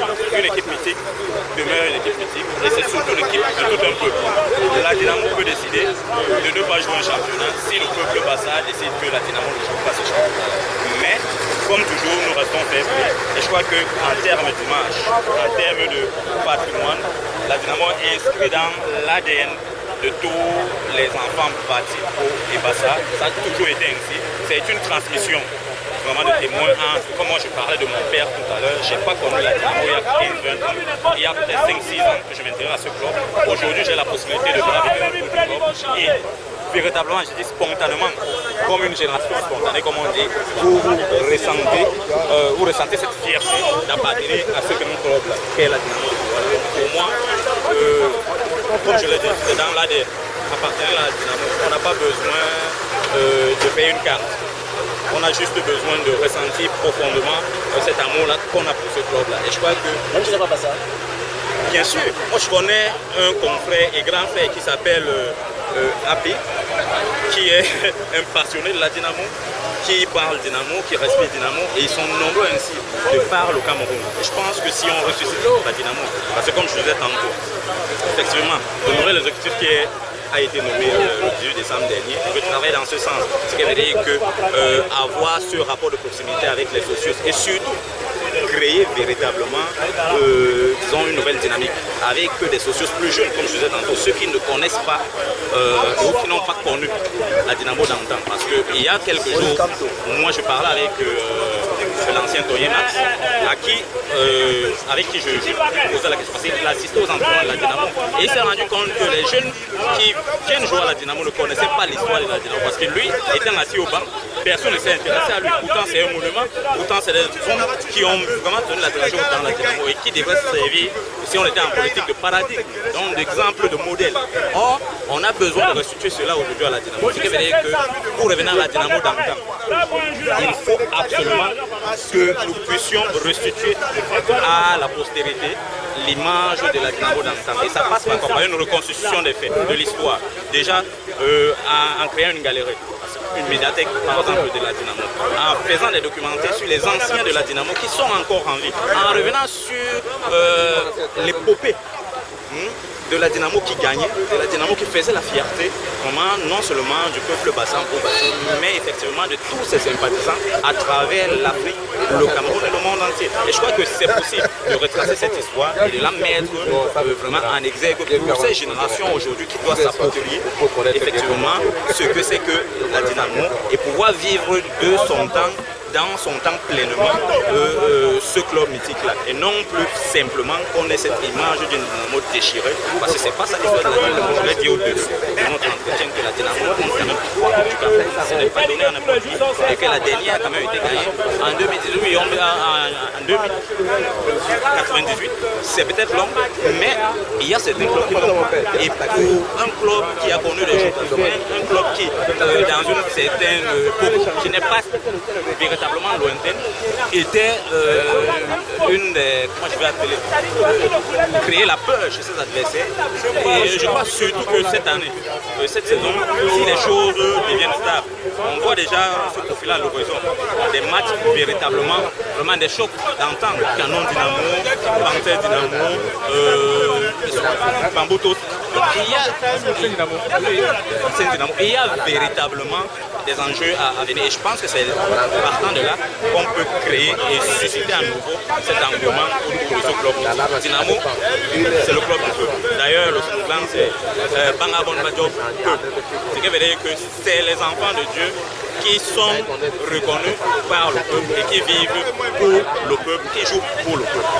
une équipe mythique demeure une équipe mythique et c'est surtout l'équipe de tout un peuple. La Dynamo peut décider de ne pas jouer un championnat si le peuple Bassa décide que la Dynamo ne joue pas ce championnat. Mais, comme toujours, nous restons faibles et je crois qu'en termes d'image, en termes de patrimoine, la Dynamo est inscrite dans l'ADN de tous les enfants bâtis et Bassa. Ça a toujours été ainsi. C'est une transmission vraiment de témoins. Comme moi je parlais de mon père tout à l'heure, je n'ai pas connu la Dynamo il y a 15-20 ans. Il y a peut-être 5-6 ans que je m'intéresse à ce club. Aujourd'hui j'ai la possibilité de graviter un peu du club et véritablement, je dis spontanément, comme une génération spontanée, comme on dit, vous ressentez cette fierté d'appartenir à ce grand club qu'est la Dynamo. Pour moi, comme je l'ai dit, c'est dans l'ADN. Appartenir à la Dynamo, on n'a pas besoin de payer une carte. On a juste besoin de ressentir profondément cet amour-là qu'on a pour ce club-là. Et je crois que... Même tu ne sais pas ça. Bien sûr. Moi, je connais un confrère et grand frère qui s'appelle Api, qui est un passionné de la Dynamo, qui parle Dynamo, qui respire Dynamo, et ils sont nombreux ainsi de par le Cameroun. Et je pense que si on ressuscite la Dynamo, parce que comme je disais tantôt, effectivement, honorer les objectifs qui a été nommé le 18 décembre dernier, je veux travailler dans ce sens. Ce qui veut dire que avoir ce rapport de proximité avec les socios et surtout créer véritablement disons une nouvelle dynamique avec des socios plus jeunes, comme je disais tantôt, ceux qui ne connaissent pas ou qui n'ont pas connu la Dynamo d'antan. Parce qu'il y a quelques jours, moi je parlais avec l'ancien Toye Max, avec qui je posais la question, parce qu'il assistait aux entraînements de la Dynamo. Et il s'est rendu compte que les jeunes qui viennent jouer à la Dynamo ne connaissaient pas l'histoire de la Dynamo. Parce que lui, étant assis au banc, personne ne s'est intéressé à lui. Pourtant, c'est un monument, pourtant, c'est des hommes qui ont vraiment donné l'attention dans la Dynamo et qui devraient servir, si on était en politique, de paradigme, donc d'exemple, de modèle. Or, on a besoin de restituer cela aujourd'hui à la Dynamo. Ce qui veut dire que pour revenir à la Dynamo d'antan, il faut absolument que nous puissions restituer à la postérité l'image de la Dynamo d'antan. Et ça passe par une reconstitution des faits, de l'histoire. Déjà, en créant une galerie, une médiathèque par exemple de la Dynamo, en faisant des documentaires sur les anciens de la Dynamo qui sont encore en vie, en revenant sur l'épopée de la Dynamo qui gagnait, de la Dynamo qui faisait la fierté, vraiment non seulement du peuple bassan, mais effectivement de tous ses sympathisants à travers l'Afrique, le Cameroun et le monde entier. Et je crois que c'est possible de retracer cette histoire et de la mettre vraiment en exergue pour ces générations aujourd'hui qui doivent s'approprier effectivement ce que c'est que la Dynamo et pouvoir vivre de son temps dans son temps pleinement ce club mythique-là. Et non plus simplement qu'on ait cette image d'une Dynamo déchirée, parce que c'est pas ça l'histoire de la Dynamo. Je l'ai dit au-dessus de notre entretien que la Dynamo compte quand même 3 Coupes du Café. Ce n'est pas donné à n'importe qui. Et que la dernière a quand même été gagnée en 2018, en 2098. C'est peut-être long, mais il y a certains clubs qui l'ont. Et pour un club qui a connu les choses, un club qui, dans une certaine époque, qui n'est pas véritablement lointaine, était une des, comment je vais appeler, créer la peur chez ses adversaires. Et je crois surtout que cette année, cette saison, si les choses deviennent stables, on voit déjà ce profil à l'horizon, des matchs véritablement, vraiment des chocs d'antan, Canon Dynamo, Panthère Dynamo, Bamboutos. Il y a véritablement des enjeux à venir et je pense que c'est partant de là qu'on peut créer et susciter à nouveau cet engouement pour ce club. Dynamo, c'est le club du peuple. D'ailleurs, le slogan c'est Banga Bon Badjob Peuple. Ce qui veut dire que c'est les enfants de Dieu qui sont reconnus par le peuple et qui vivent pour le peuple, qui jouent pour le peuple.